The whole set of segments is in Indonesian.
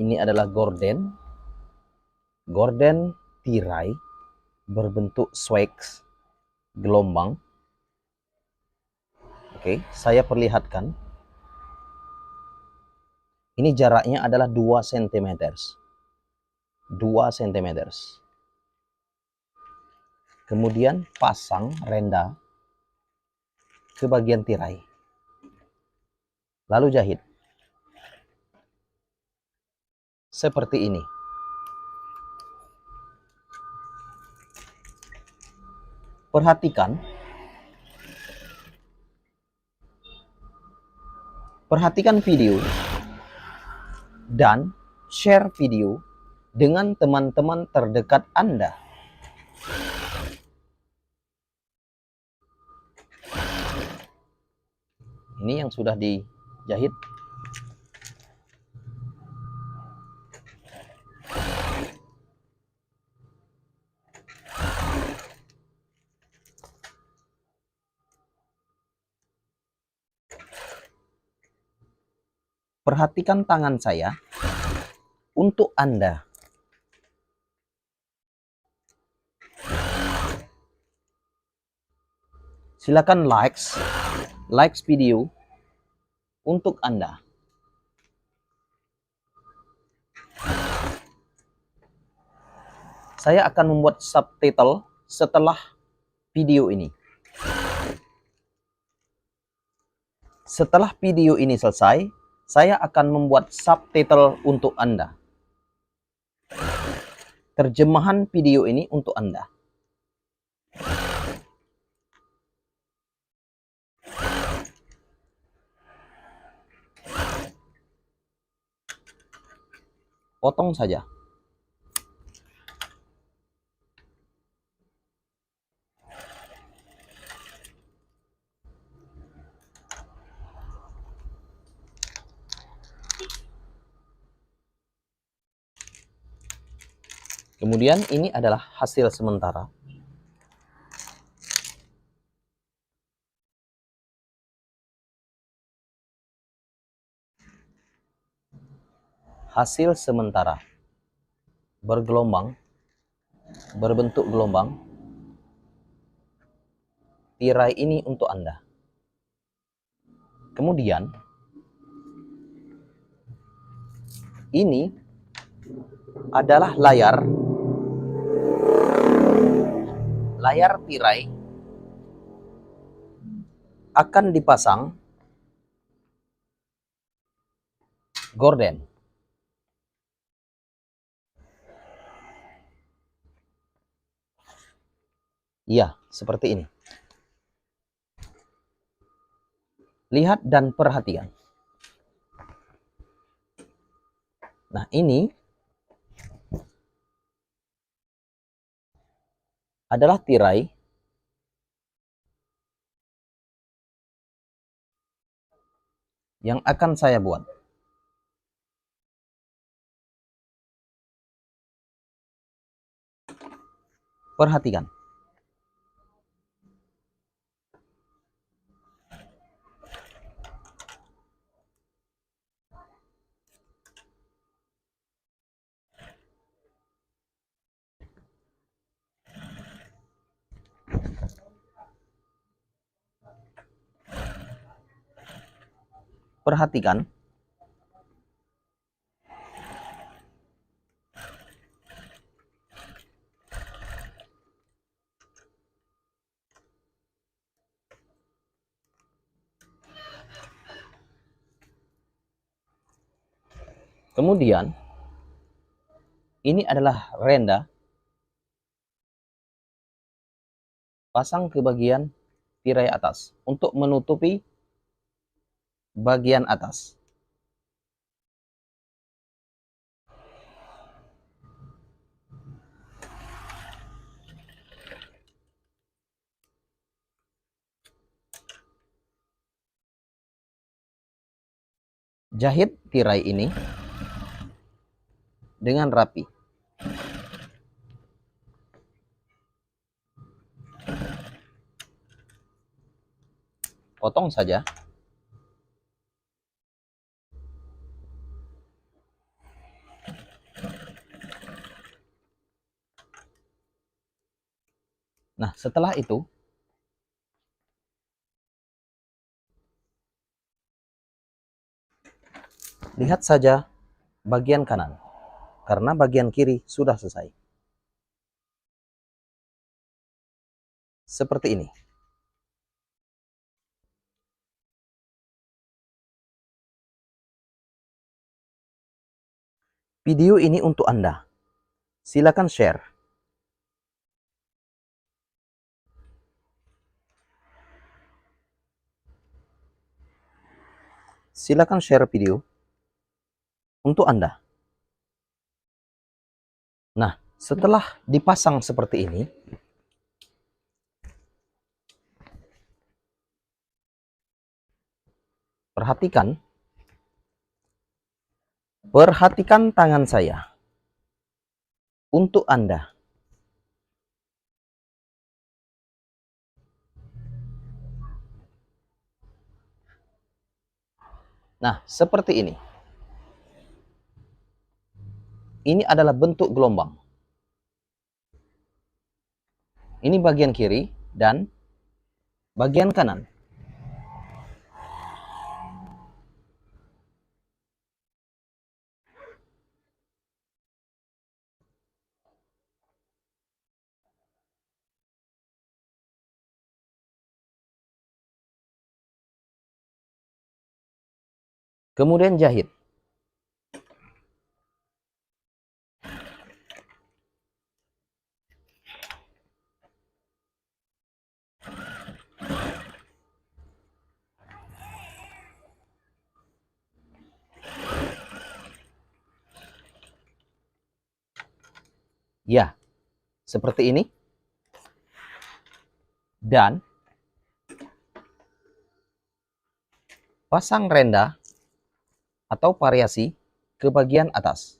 Ini adalah gorden tirai berbentuk swags gelombang. Oke, saya perlihatkan. Ini jaraknya adalah 2 cm. 2 cm. Kemudian pasang renda ke bagian tirai. Lalu jahit. Seperti ini. Perhatikan video dan share video dengan teman-teman terdekat Anda. Ini yang sudah dijahit. Perhatikan tangan saya untuk Anda. Silakan likes video untuk Anda. Saya akan membuat subtitle setelah video ini. Setelah video ini selesai, saya akan membuat subtitle untuk Anda. Terjemahan video ini untuk Anda. Potong saja. Kemudian ini adalah hasil sementara. Hasil sementara. Bergelombang, berbentuk gelombang. Tirai ini untuk Anda. Kemudian ini adalah layar tirai akan dipasang gorden. Iya, seperti ini. Lihat dan perhatikan. Nah, ini adalah tirai yang akan saya buat. Perhatikan. Perhatikan. Kemudian ini adalah renda. Pasang ke bagian tirai atas untuk menutupi bagian atas. Jahit tirai ini dengan rapi. Potong saja. Nah, setelah itu, lihat saja bagian kanan, karena bagian kiri sudah selesai. Seperti ini. Video ini untuk Anda. Silakan share. Silakan share video untuk Anda. Nah, setelah dipasang seperti ini, perhatikan tangan saya untuk Anda. Nah, seperti ini. Ini adalah bentuk gelombang. Ini bagian kiri dan bagian kanan. Kemudian jahit. Ya, seperti ini. Dan pasang renda atau variasi ke bagian atas.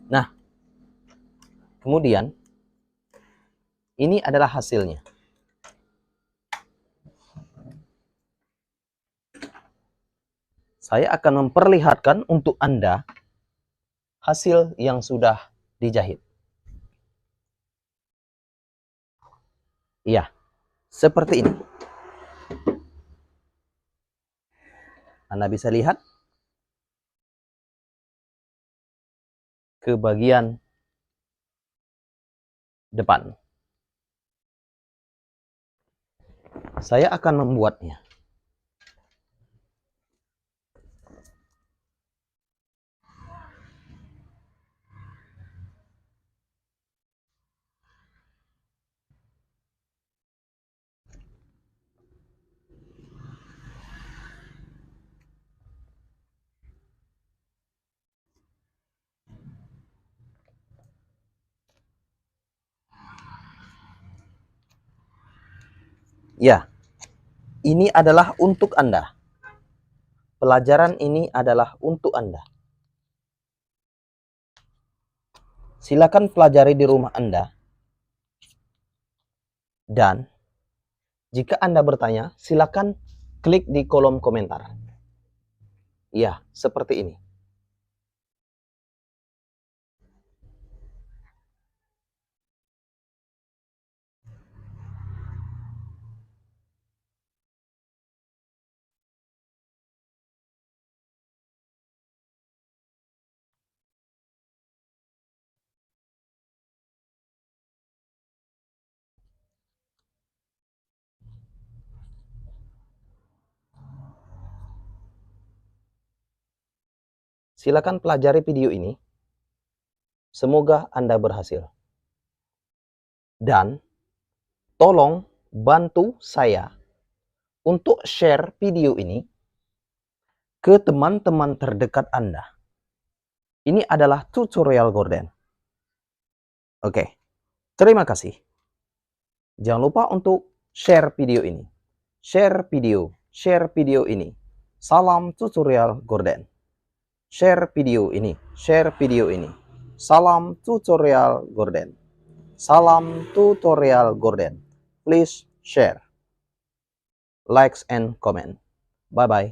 Nah, kemudian ini adalah hasilnya. Saya akan memperlihatkan untuk Anda hasil yang sudah dijahit. Iya, seperti ini. Anda bisa lihat ke bagian depan. Saya akan membuatnya. Ya, ini adalah untuk Anda. Pelajaran ini adalah untuk Anda. Silakan pelajari di rumah Anda. Dan jika Anda bertanya, silakan klik di kolom komentar. Ya, seperti ini. Silakan pelajari video ini. Semoga Anda berhasil. Dan tolong bantu saya untuk share video ini ke teman-teman terdekat Anda. Ini adalah tutorial Gorden. Oke, terima kasih. Jangan lupa untuk share video ini. Share video ini. Salam tutorial Gordon. Share video ini. Share video ini. Salam tutorial Gordon. Salam tutorial Gordon. Please share, likes and comment. Bye bye.